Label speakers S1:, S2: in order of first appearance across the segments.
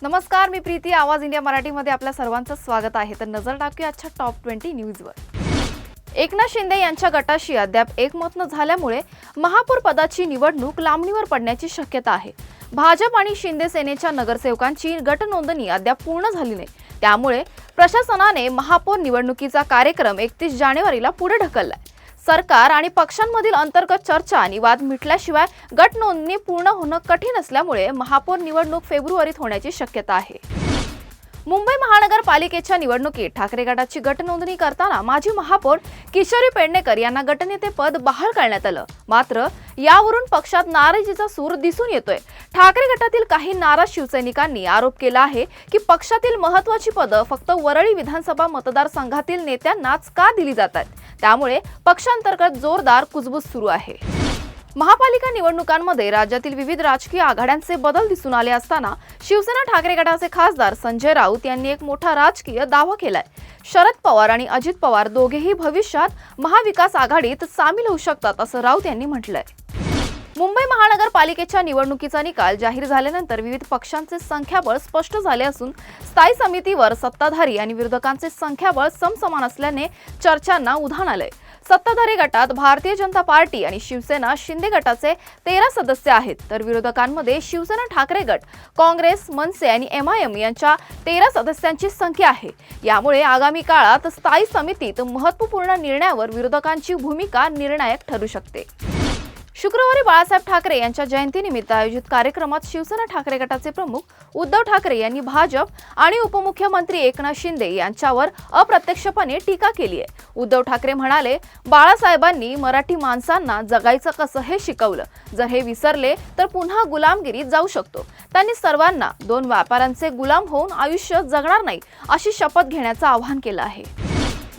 S1: नमस्कार, मी प्रीती. आवाज इंडिया मराठीमध्ये आपल्या सर्वांचं स्वागत आहे. तर नजर टाकूया आजच्या टॉप 20 न्यूजवर. एकनाथ शिंदे यांच्या गटाशी अद्याप एकमत न झाल्यामुळे महापौर पदाची निवडणूक लांबणीवर पडण्याची शक्यता आहे. भाजप आणि शिंदे सेनेच्या नगरसेवकांची गट नोंदणी अद्याप पूर्ण झाली नाही. त्यामुळे प्रशासनाने महापौर निवडणुकीचा कार्यक्रम 31 जानेवारीला पुढे ढकललाय. सरकार आणि पक्षांमधील अंतर्गत चर्चा आणि वाद मिटल्याशिवाय गट नोंदणी पूर्ण होणं कठीण असल्यामुळे महापौर निवडणूक फेब्रुवारीत होण्याची शक्यता आहे. मुंबई महानगरपालिकेच्या निवडणुकीत ठाकरे गटाची गट नोंदणी करताना माजी महापौर किशोरी पेडणेकर यांना गटनेतेपद बहाल करण्यात आलं. मात्र यावरून पक्षात नाराजीचा सूर दिसून येतोय. ठाकरे गटातील काही नाराज शिवसैनिकांनी आरोप केला आहे की पक्षातील महत्त्वाची पदं फक्त वरळी विधानसभा मतदारसंघातील नेत्यांनाच का दिली जातात. त्यामुळे पक्षांतर्गत जोरदार कुजबूज सुरू आहे. महापालिका निवडणुकांमध्ये राज्यातील विविध राजकीय आघाड्यांचे बदल दिसून आले असताना शिवसेना ठाकरे गटाचे खासदार संजय राऊत यांनी एक मोठा राजकीय दावा केलाय. शरद पवार आणि अजित पवार दोघेही भविष्यात महाविकास आघाडीत सामील होऊ शकतात असं राऊत यांनी म्हटलंय. मुंबई महानगरपालिकेच्या निवडणुकीचा निकाल जाहीर झाल्यानंतर विविध पक्षांचे संख्याबळ स्पष्ट झाले असून स्थायी समितीवर सत्ताधारी आणि विरोधकांचे संख्याबळ समसमान असल्याने चर्चांना उधाण आलंय. सत्ताधारी गटात भारतीय जनता पार्टी आणि शिवसेना शिंदे गटाचे 13 सदस्य आहेत, तर विरोधकांमध्ये शिवसेना ठाकरे गट, काँग्रेस, मनसे आणि MIM यांच्या 13 सदस्यांची संख्या आहे. यामुळे आगामी काळात स्थायी समितीत महत्त्वपूर्ण निर्णयावर विरोधकांची भूमिका निर्णायक ठरू शकते. शुक्रवारी बाळासाहेब ठाकरे यांच्या जयंतीनिमित्त आयोजित कार्यक्रमात शिवसेना ठाकरे गटाचे प्रमुख उद्धव ठाकरे यांनी भाजप आणि उपमुख्यमंत्री एकनाथ शिंदे यांच्यावर अप्रत्यक्षपणे टीका केली आहे. उद्धव ठाकरे म्हणाले, बाळासाहेबांनी मराठी माणसांना जगायचं कसं हे शिकवलं. जर हे विसरले तर पुन्हा गुलामगिरीत जाऊ शकतो. त्यांनी सर्वांना 2 व्यापाऱ्यांचे गुलाम होऊन आयुष्य जगणार नाही अशी शपथ घेण्याचं आवाहन केलं आहे.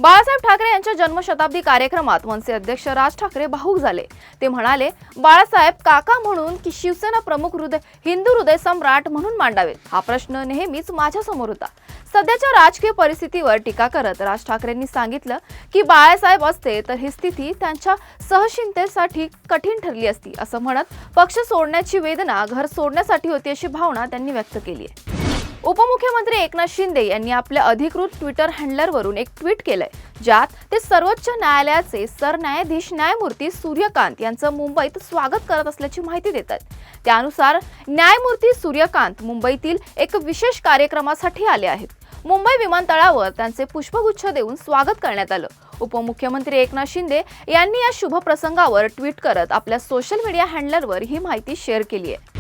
S1: बाळासाहेब ठाकरे यांच्या जन्मशताब्दी कार्यक्रमात मनसे अध्यक्ष राज ठाकरे भावूक झाले. ते म्हणाले, बाळासाहेब काका म्हणून की शिवसेना प्रमुख हिंदू हृदय सम्राट म्हणून मांडावेत हा प्रश्न नेहमीच माझ्या समोर होता. सध्याच्या राजकीय परिस्थितीवर टीका करत राज ठाकरेंनी सांगितलं की बाळासाहेब असते तर ही स्थिती त्यांच्या सहशिंतेसाठी कठीण ठरली असती. असं म्हणत पक्ष सोडण्याची वेदना घर सोडण्यासाठी होती अशी भावना त्यांनी व्यक्त केली आहे. उपमुख्यमंत्री एकनाथ शिंदे यांनी आपल्या अधिकृत ट्विटर हँडलवरून एक ट्विट केलंय, ज्यात ते सर्वोच्च न्यायालयाचे सरन्यायाधीश न्यायमूर्ती सूर्यकांत यांचं मुंबईत स्वागत करत असल्याची माहिती देतात. त्यानुसार न्यायमूर्ती सूर्यकांत मुंबईतील एक विशेष कार्यक्रमासाठी आले आहेत. मुंबई विमानतळावर त्यांचे पुष्पगुच्छ देऊन स्वागत करण्यात आलं. उपमुख्यमंत्री एकनाथ शिंदे यांनी या शुभ प्रसंगावर ट्विट करत आपल्या सोशल मीडिया हँडलवर ही माहिती शेअर केली आहे.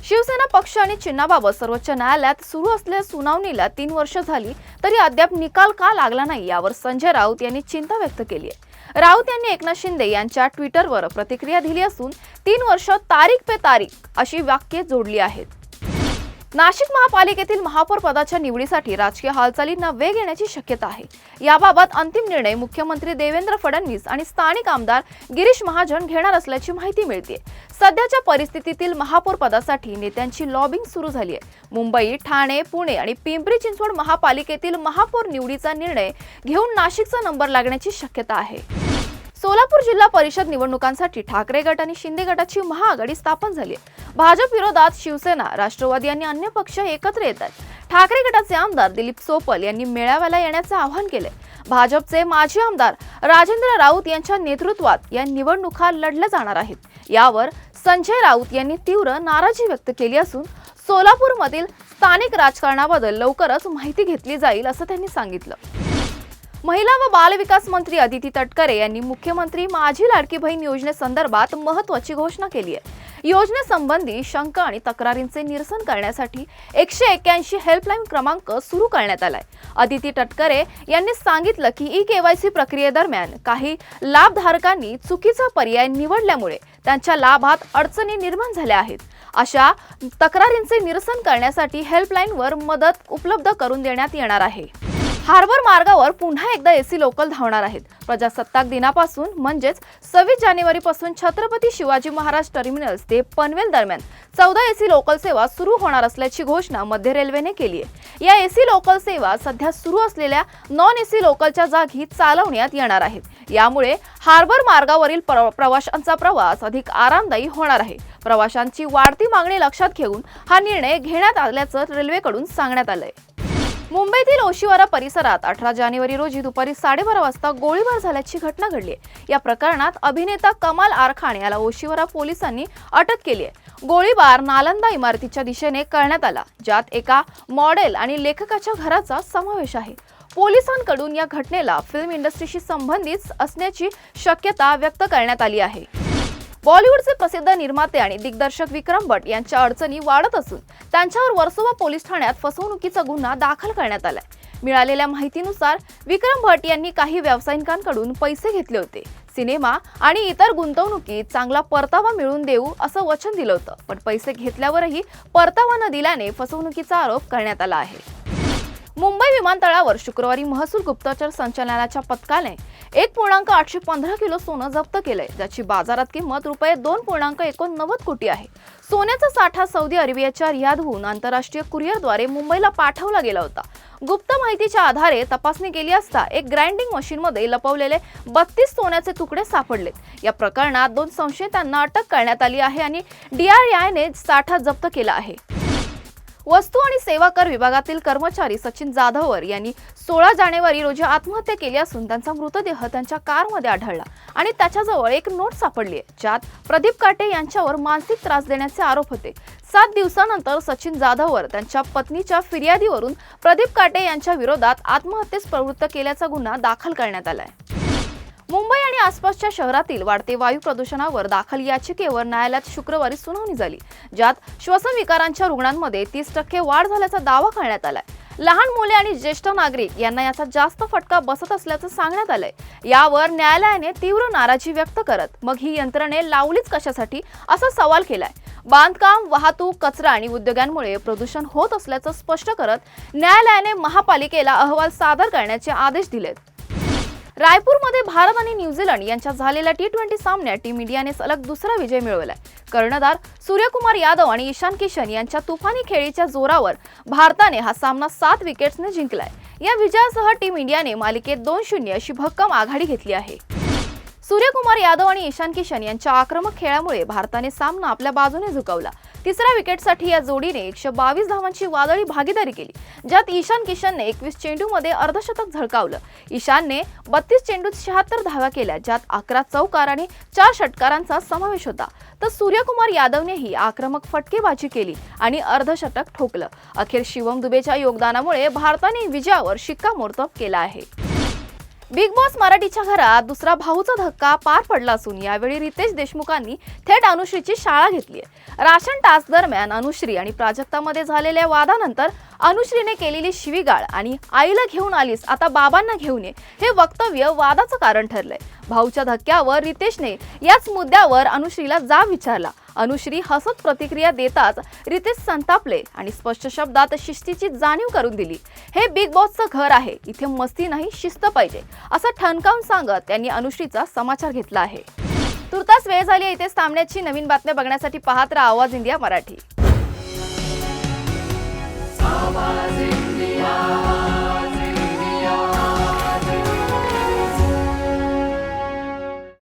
S1: शिवसेना पक्ष आणि चिन्हाबाबत सर्वोच्च न्यायालयात सुरू असलेल्या सुनावणीला 3 वर्ष झाली तरी अद्याप निकाल का लागला नाही यावर संजय राऊत यांनी चिंता व्यक्त केली आहे. राऊत यांनी एकनाथ शिंदे यांच्या ट्विटरवर प्रतिक्रिया दिली असून 3 वर्ष तारीख पे तारीख अशी वाक्ये जोडली आहेत. नाशिक महापालिकेतील महापौर पदाच्या निवडीसाठी राजकीय हालचालींना वेग येण्याची शक्यता आहे. याबाबत अंतिम निर्णय मुख्यमंत्री देवेंद्र फडणवीस आणि स्थानिक आमदार गिरीश महाजन घेणार असल्याची माहिती मिळते. सध्याच्या परिस्थितीतील महापौर पदासाठी नेत्यांची लॉबिंग सुरू झाली आहे. मुंबई, ठाणे, पुणे आणि पिंपरी चिंचवड महापालिकेतील महापौर निवडीचा निर्णय घेऊन नाशिकचा नंबर लागण्याची शक्यता आहे. सोलापूर जिल्हा परिषद निवडणुकांसाठी ठाकरे गट आणि शिंदे गटाची महाआघाडी स्थापन झाली आहे. भाजप विरोधात शिवसेना, राष्ट्रवादी आणि अन्य पक्ष एकत्र येतात. ठाकरे गटाचे आमदार दिलीप सोपल यांनी मेळाव्याला येण्याचे आवाहन केले. भाजपचे माजी आमदार राजेंद्र राऊत यांच्या नेतृत्वात या निवडणुका लढल्या जाणार आहेत. यावर संजय राऊत यांनी तीव्र नाराजी व्यक्त केली असून सोलापूरमधील स्थानिक राजकारणाबद्दल लवकरच माहिती घेतली जाईल असं त्यांनी सांगितलं. महिला व बालविकास मंत्री अदिती तटकरे यांनी मुख्यमंत्री माझी लाडकी बहीण योजनेसंदर्भात महत्त्वाची घोषणा केली आहे. योजनेसंबंधी शंका आणि तक्रारींचे निरसन करण्यासाठी 181 हेल्पलाईन क्रमांक सुरू करण्यात आलाय. अदिती तटकरे यांनी सांगितलं की EKYC प्रक्रियेदरम्यान काही लाभधारकांनी चुकीचा पर्याय निवडल्यामुळे त्यांच्या लाभात अडचणी निर्माण झाल्या आहेत. अशा तक्रारींचे निरसन करण्यासाठी हेल्पलाईनवर मदत उपलब्ध करून देण्यात येणार आहे. हार्बर मार्गावर पुन्हा एकदा एसी लोकल धावणार आहेत. प्रजासत्ताक दिनापासून म्हणजेच 26 जानेवारीपासून छत्रपती शिवाजी महाराज टर्मिनस ते पनवेल दरम्यान 14 एसी लोकल सेवा सुरू होणार असल्याची घोषणा मध्य रेल्वेने केली आहे. या एसी लोकल सेवा सध्या सुरू असलेल्या नॉन एसी लोकलच्या जागी चालवण्यात येणार आहेत. यामुळे हार्बर मार्गावरील प्रवाशांचा प्रवास अधिक आरामदायी होणार आहे. प्रवाशांची वाढती मागणी लक्षात घेऊन हा निर्णय घेण्यात आल्याचं रेल्वेकडून सांगण्यात आलंय. मुंबईतील ओशिवरा परिसरात 18 जानेवारी रोजी दुपारी 12:30 वाजता गोळीबार झाल्याची घटना घडली आहे. या प्रकरणात अभिनेता कमाल आर खान याला ओशिवरा पोलिसांनी अटक केली आहे. गोळीबार नालंदा इमारतीच्या दिशेने करण्यात आला, ज्यात एका मॉडेल आणि लेखकाच्या घराचा समावेश आहे. पोलिसांकडून या घटनेला फिल्म इंडस्ट्रीशी संबंधित असण्याची शक्यता व्यक्त करण्यात आली आहे. बॉलिवूडचे प्रसिद्ध निर्माते आणि दिग्दर्शक विक्रम भट यांच्या अडचणी वाढत असून त्यांच्यावर वर्सोवा पोलीस ठाण्यात फसवणुकीचा गुन्हा दाखल करण्यात आलाय. मिळालेल्या माहितीनुसार विक्रम भट यांनी काही व्यावसायिकांकडून पैसे घेतले होते. सिनेमा आणि इतर गुंतवणुकीत चांगला परतावा मिळवून देऊ असं वचन दिलं होतं, पण पैसे घेतल्यावरही परतावा न दिल्याने फसवणुकीचा आरोप करण्यात आला आहे. मुंबई विमानतळावर शुक्रवारी महसूल गुप्तचर संचालनाच्या पथकाने 1.815 किलो सोनं जप्त केलंय, ज्याची बाजारात किंमत रुपये 2.89 कोटी आहे. सोन्याचा साठा सौदी अरेबियाच्या रियादहून आंतरराष्ट्रीय कुरिअरद्वारे मुंबईला पाठवला गेला होता. गुप्त माहितीच्या आधारे तपासणी केली असता एक ग्राइंडिंग मशीनमध्ये लपवलेले 32 सोन्याचे तुकडे सापडले. या प्रकरणात 2 संशयितांना अटक करण्यात आली आहे आणि DRAने साठा जप्त केला आहे. वस्तू आणि सेवा कर विभागातील कर्मचारी सचिन जाधवर यांनी 16 जानेवारी रोजी आत्महत्या केली असून त्यांचा मृतदेह त्यांच्या कारमध्ये आढळला आणि त्याच्याजवळ एक नोट सापडली आहे, ज्यात प्रदीप काटे यांच्यावर मानसिक त्रास देण्याचे आरोप होते. 7 दिवसानंतर सचिन जाधवर त्यांच्या पत्नीच्या फिर्यादीवरून प्रदीप काटे यांच्या विरोधात आत्महत्येस प्रवृत्त केल्याचा गुन्हा दाखल करण्यात आलाय. मुंबई आणि आसपासच्या शहरातील वाढते वायू प्रदूषणावर दाखल याचिकेवर न्यायालयात शुक्रवारी सुनावणी झाली, ज्यात श्वसन विकारांच्या रुग्णांमध्ये 30% वाढ झाल्याचा दावा करण्यात आलाय. लहान मुले आणि ज्येष्ठ नागरिक यांना याचा जास्त फटका बसत असल्याचं सांगण्यात आलंय. यावर न्यायालयाने तीव्र नाराजी व्यक्त करत मग ही यंत्रणे लावलीच कशासाठी असा सवाल केलाय. बांधकाम, वाहतूक, कचरा आणि उद्योगांमुळे प्रदूषण होत असल्याचं स्पष्ट करत न्यायालयाने महापालिकेला अहवाल सादर करण्याचे आदेश दिलेत. रायपूरमध्ये भारत आणि न्यूझीलंड यांच्यात झालेल्या T20 सामन्यात टीम इंडियाने सलग दुसरा विजय मिळवलाय. कर्णधार सूर्यकुमार यादव आणि ईशान किशन यांच्या तुफानी खेळीच्या जोरावर भारताने हा सामना 7 विकेट्सने जिंकलाय. या विजयासह टीम इंडियाने मालिकेत 2-0 अशी भक्कम आघाडी घेतली आहे. सूर्यकुमार यादव आणि ईशान किशन यांच्या आक्रमक खेळामुळे भारताने सामना आपल्या बाजूने झुकवला. तिसऱ्या विकेटसाठी या जोडीने 122 धावांची वादळी भागीदारी केली, ज्यात ईशान किशनने 21 चेंडूमध्ये अर्धशतक झळकावलं. ईशानने 32 चेंडूत 76 धावा केल्या, ज्यात 11 चौकार आणि 4 षटकारांचा समावेश होता. तर सूर्यकुमार यादवनेही आक्रमक फटकेबाजी केली आणि अर्धशतक ठोकलं. अखेर शिवम दुबेच्या योगदानामुळे भारताने विजयावर शिक्कामोर्तब केला आहे. बिग बॉस मराठीच्या घरात दुसरा भाऊचा धक्का पार पडला असून यावेळी रितेश देशमुखांनी थेट अनुश्रीची शाळा घेतली आहे. राशन टास्क दरम्यान अनुश्री आणि प्राजक्तामध्ये झालेल्या वादानंतर अनुश्रीने केलेली शिवीगाळ आणि आईला घेऊन आलीस आता बाबांना घेऊन ये हे वक्तव्य वादाचं कारण ठरलंय. भाऊच्या धक्क्यावर रितेशने याच मुद्द्यावर अनुश्रीला जाब विचारला. अनुश्री हसत प्रतिक्रिया देताच रितेश संतापले आणि स्पष्ट शब्दात शिस्तीची जाणीव करून दिली. हे बिग बॉसचं घर आहे, इथे मस्ती नाही शिस्त पाहिजे असं ठणकावून सांगत त्यांनी अनुश्रीचा समाचार घेतला आहे. तुर्तास वेळ झाली, इथेच थांबण्याची. नवीन बातम्या बघण्यासाठी पाहत राहा आवाज इंडिया मराठी.